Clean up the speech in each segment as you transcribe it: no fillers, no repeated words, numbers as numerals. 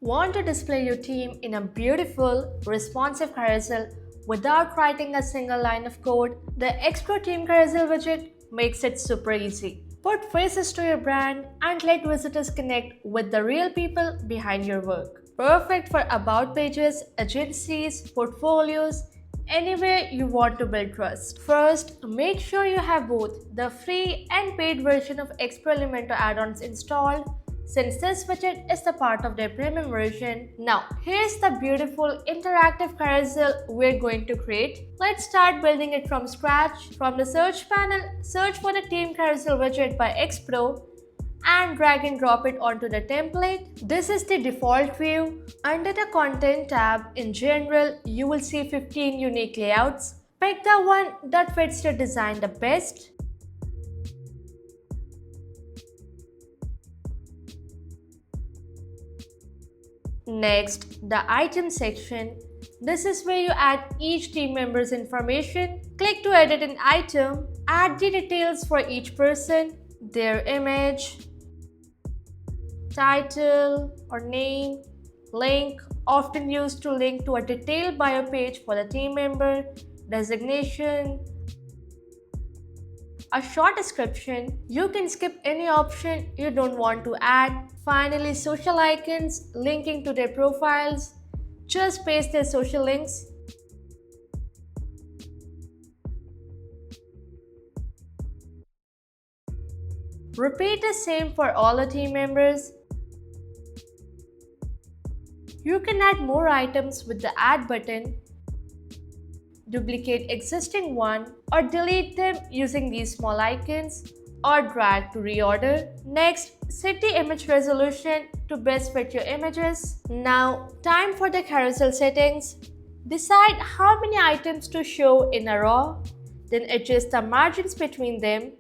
Want to display your team in a beautiful, responsive carousel without writing a single line of code? The Explore Team Carousel widget makes it super easy. Put faces to your brand and let visitors connect with the real people behind your work. Perfect for about pages, agencies, portfolios, anywhere you want to build trust. First, make sure you have both the free and paid version of Explore Elementor add-ons installed since this widget is the part of their premium version. Now, here's the beautiful interactive carousel we're going to create. Let's start building it from scratch. From the search panel, search for the Team Carousel widget by Xpro and drag and drop it onto the template. This is the default view. Under the Content tab, in general, you will see 15 unique layouts. Pick the one that fits your design the best. Next, the item section. This is where you add each team member's information. Click to edit an item. Add the details for each person, their image, title or name, link, often used to link to a detailed bio page for the team member, designation, a short description. You can skip any option you don't want to add. Finally, social icons linking to their profiles. Just paste their social links. Repeat the same for all the team members. You can add more items with the Add button, duplicate existing one, or delete them using these small icons, or drag to reorder. Next, set the image resolution to best fit your images. Now, time for the carousel settings. Decide how many items to show in a row, then adjust the margins between them.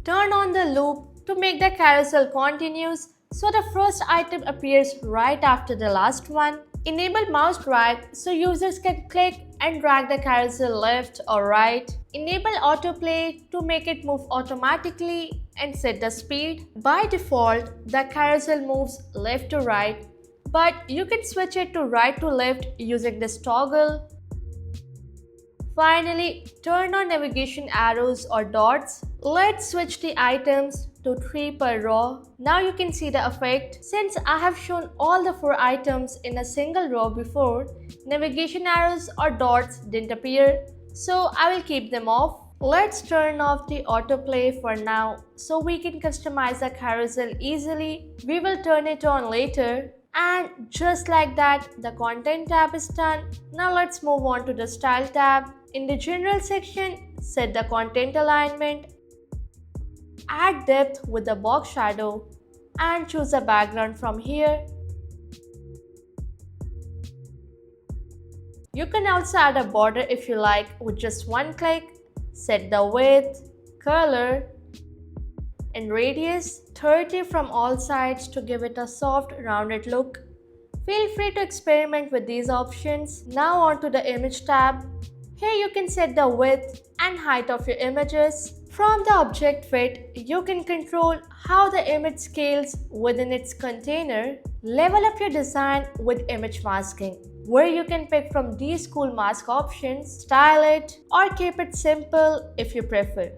Turn on the loop to make the carousel continuous so the first item appears right after the last one. Enable mouse drag so users can click and drag the carousel left or right. Enable autoplay to make it move automatically and set the speed. By default, the carousel moves left to right, but you can switch it to right to left using this toggle. Finally, turn on navigation arrows or dots. Let's switch the items to 3 per row. Now you can see the effect. Since I have shown all the 4 items in a single row before, navigation arrows or dots didn't appear, so I will keep them off. Let's turn off the autoplay for now so we can customize the carousel easily. We will turn it on later. And just like that, the Content tab is done. Now let's move on to the Style tab. In the General section, set the content alignment, add depth with the box shadow, and choose a background from here. You can also add a border if you like with just one click. Set the width, color, and radius 30 from all sides to give it a soft, rounded look. Feel free to experiment with these options. Now on to the Image tab. Here you can set the width and height of your images. From the Object Fit, you can control how the image scales within its container. Level up your design with image masking, where you can pick from these cool mask options, style it, or keep it simple if you prefer.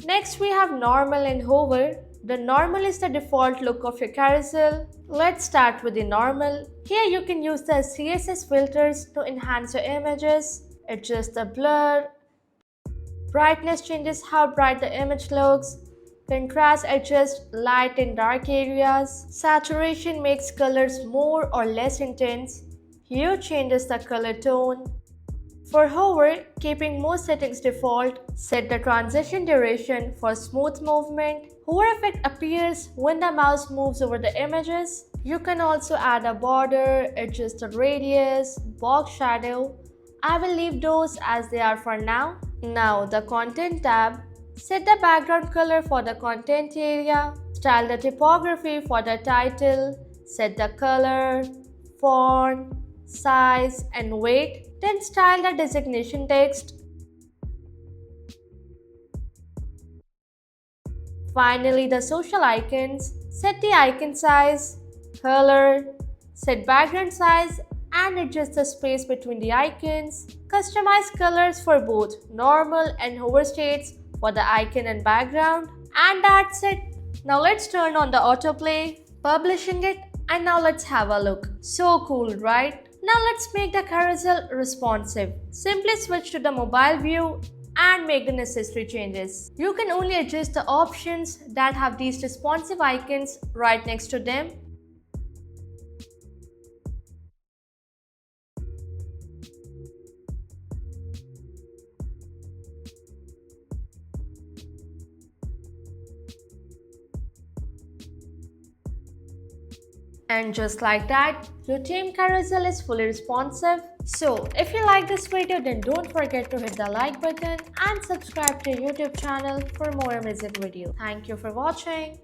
Next, we have Normal and Hover. The normal is the default look of your carousel. Let's start with the normal. Here you can use the CSS filters to enhance your images, adjust the blur. Brightness changes how bright the image looks. Contrast adjusts light and dark areas. Saturation makes colors more or less intense. Hue changes the color tone. For hover, keeping most settings default, set the transition duration for smooth movement. Hover effect appears when the mouse moves over the images. You can also add a border, adjust the radius, box shadow. I will leave those as they are for now. Now the Content tab. Set the background color for the content area. Style the typography for the title. Set the color, font, size, and weight. Then style the designation text. Finally, the social icons. Set the icon size, color, set background size, and adjust the space between the icons. Customize colors for both normal and hover states for the icon and background. And that's it. Now let's turn on the autoplay, publishing it, and now let's have a look. So cool, right? Now let's make the carousel responsive. Simply switch to the mobile view and make the necessary changes. You can only adjust the options that have these responsive icons right next to them. And just like that, your theme carousel is fully responsive. So, if you like this video, then don't forget to hit the like button and subscribe to YouTube channel for more amazing videos. Thank you for watching.